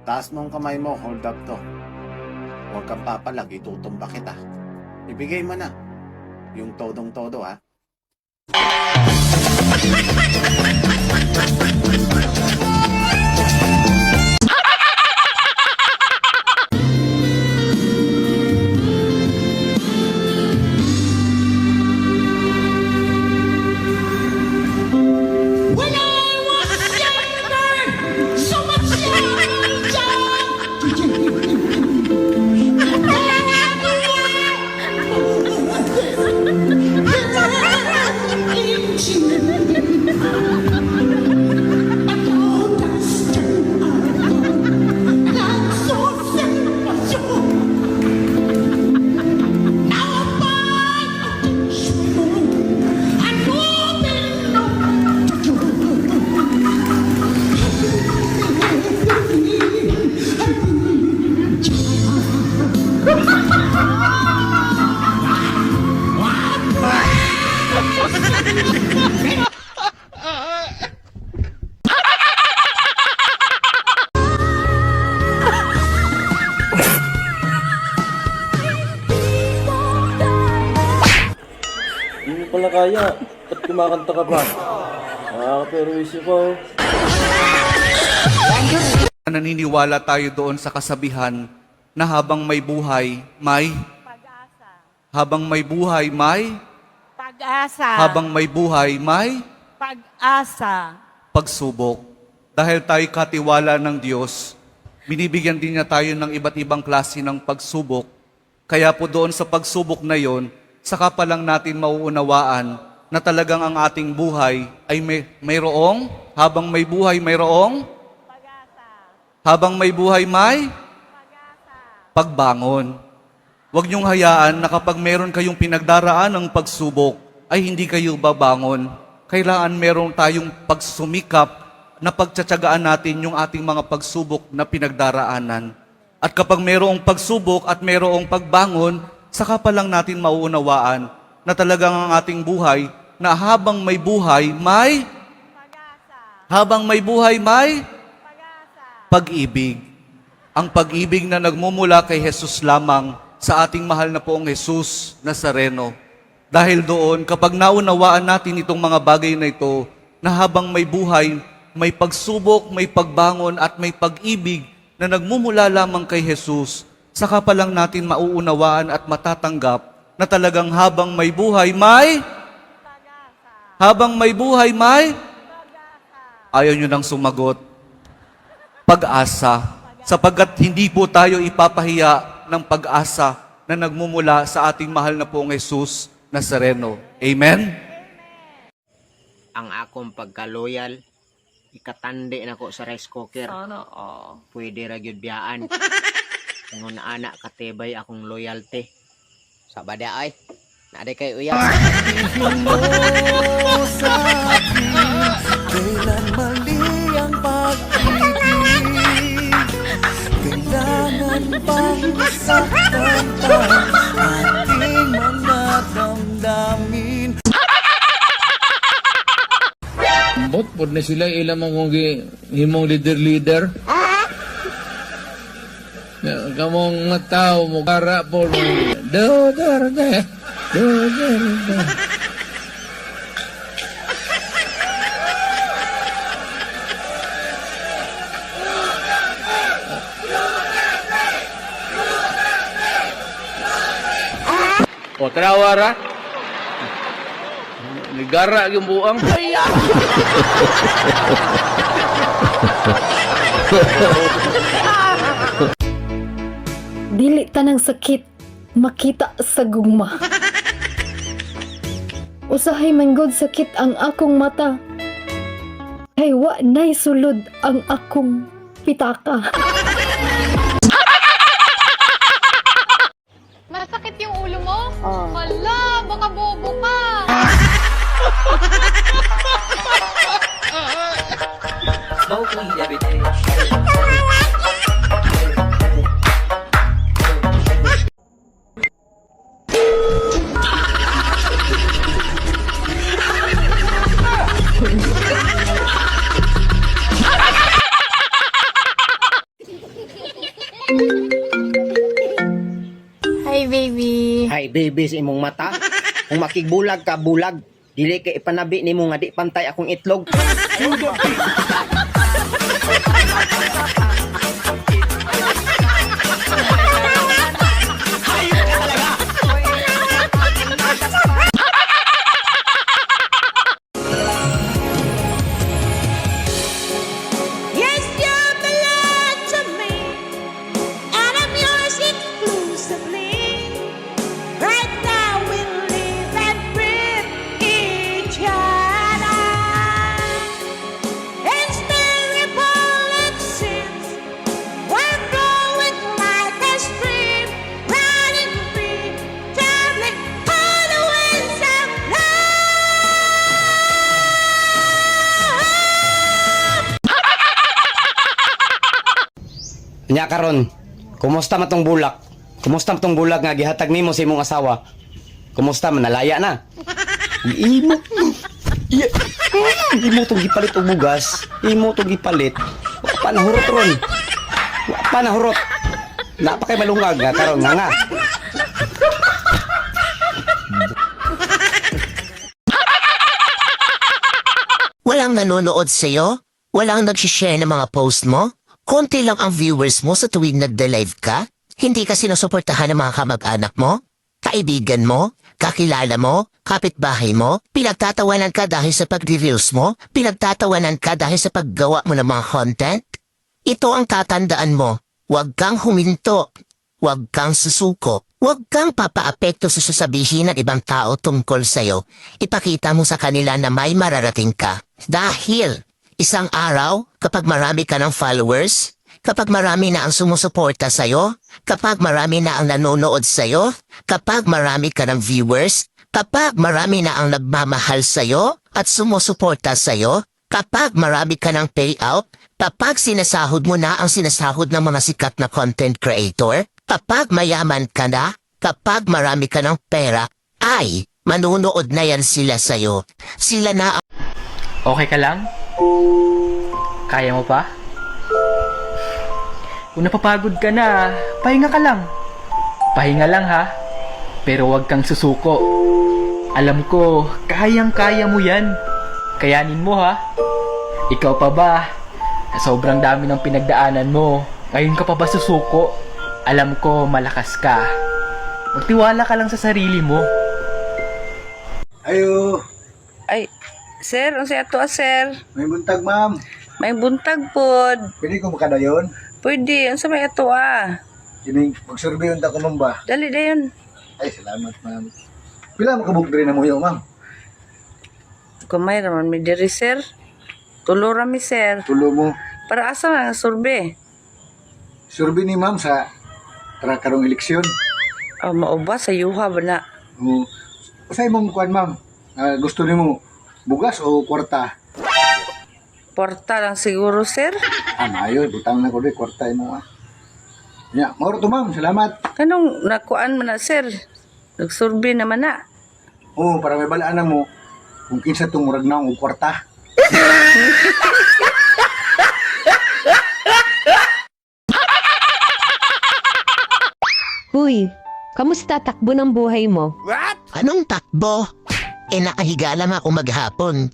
Taas mo ang kamay mo, hold up to. Huwag kang papalag, itutumba kita. Ibigay mo na. Yung todong-todo, ha? When I was younger, so much Hindi mo pala kaya. Ba't kumakanta ka pa? Nakaka-perwisyo ko. Naniniwala tayo doon sa kasabihan na habang may buhay, may Pag-asa. habang may buhay, may Pag-asa. habang may buhay, may Pag-asa. pagsubok. Dahil tayo katiwala ng Diyos, binibigyan din niya tayo ng iba't ibang klase ng pagsubok. Kaya po doon sa pagsubok na yon, saka pa lang natin mauunawaan na talagang ang ating buhay ay mayroong, habang may buhay mayroong, Pag-asa. habang may buhay may Pag-asa. pagbangon. Huwag niyong hayaan na kapag meron kayong pinagdaraan ng pagsubok, ay hindi kayo babangon. Kailangan meron tayong pagsumikap na pagtsatsagaan natin yung ating mga pagsubok na pinagdaraanan. At kapag merong pagsubok at merong pagbangon, saka pa lang natin mauunawaan na talagang ang ating buhay, na habang may buhay, may Pag-asa. habang may buhay, may Pag-asa. pag-ibig. Ang pag-ibig na nagmumula kay Jesus lamang sa ating mahal na poong Jesus Nazareno. Dahil doon, kapag naunawaan natin itong mga bagay na ito, na habang may buhay, may pagsubok, may pagbangon at may pag-ibig na nagmumula lamang kay Jesus, saka pa lang natin mauunawaan at matatanggap na talagang habang may buhay, may Pag-asa. habang may buhay, may Pag-asa. ayaw nyo nang sumagot. Pag-asa. Sapagkat hindi po tayo ipapahiya ng pag-asa na nagmumula sa ating mahal na poong Jesus Nazareno. Amen? Ang akong pagka-loyal, ikatandi na ko sa rice cooker. Sana all. Pwede ra gyud biyaan. Kung anak katibay akong loyalty. Sa bada ay, naaday kay uyas. Kailan mali ang pag-ibig? Kailangan bang masaktan ating mga damdamin? Bot pod na sila ilang mong himong leader. Kamong nga tao mo kara po. Do. O trawara. Nigara yung buang. Dili tanang sakit makita sa gugma. Usahay man gud sakit ang akong mata. Kay wa nay sulod ang akong pitaka. Masakit yung ulo mo? Hala, baka bobo ka. Hi, baby. Hay baby sa imong mata. Kung makigbulag ka, bulag. Dili kay ipanabi nimo nga di pantay akong itlog. Yes, you belong to me, and I'm yours exclusively. Right now we'll live and breathe each other. It's terrible it seems we're growing like a stream, running free, traveling all the winds of love. Nya karon, kumusta matong bulak? Kumusta matong bulak nga gihatag nimo sa imong asawa? Kumusta manalaya na? Imo. Imo tong gipalit og bugas. Imo tong gipalit. Wa pa nahurot ron. Wa pa nahurot. Napa kay malungag nga karon nga. Walang nanonood sa'yo? Walang nag-share ng mga post mo? Konti lang ang viewers mo sa tuwing nagda-live ka? Hindi ka sinusuportahan ng mga kamag-anak mo? Kaibigan mo? Kakilala mo? Kapitbahay mo? Pinagtatawanan ka dahil sa pag-reels mo? Pinagtatawanan ka dahil sa paggawa mo ng mga content? Ito ang tatandaan mo. Huwag kang huminto. Huwag kang susuko. Huwag kang papaapekto sa sasabihin ng ibang tao tungkol sa'yo. Ipakita mo sa kanila na may mararating ka. Dahil isang araw, kapag marami ka ng followers, kapag marami na ang sumusuporta sa'yo, kapag marami na ang nanonood sa'yo, kapag marami ka ng viewers, kapag marami na ang nagmamahal sa'yo at sumusuporta sa'yo, kapag marami ka ng payout, kapag sinasahod mo na ang sinasahod ng mga sikat na content creator, kapag mayaman ka na, kapag marami ka ng pera, ay manunood na yan sila sa'yo. Sila na ang Okay ka lang? Kaya mo pa? Kung napapagod ka na, pahinga ka lang. Pahinga lang ha. Pero huwag kang susuko. Alam ko, kayang-kaya mo yan. Kayanin mo ha. Ikaw pa ba? Sa sobrang dami ng pinagdaanan mo, ngayon ka pa ba susuko? Alam ko, malakas ka. Magtiwala ka lang sa sarili mo. Ayo, Ay, sir, ang siya to, sir. may buntag ma'am. May buntag pod. Pwede ko makadayon? Pwede, ang sa may ato Kining magsurvey unta ko ma'am ba? Dali dayon. Ay, salamat ma'am. Pila mo kabuk diri na mo ma'am? Kumay raman mi diri, sir. Tulo rami, sir. Tulo mo. Para asa nga survey? Survey ni ma'am sa karong eleksyon. Mauba sa yuha ba na? O, usay mong kuan ma'am? Gusto nimo bugas o kwarta? Porta lang siguro, sir. Mayo, butang na ko di kwarta imo Ya, mauro to ma'am, salamat. Kanong nakuan man na, sir? Nagsurvey naman na. Oo, para may balaan na mo kung kinsa tong murag na og kwarta. Huy, kamusta takbo ng buhay mo? anong takbo? Nakahiga lang ako maghapon.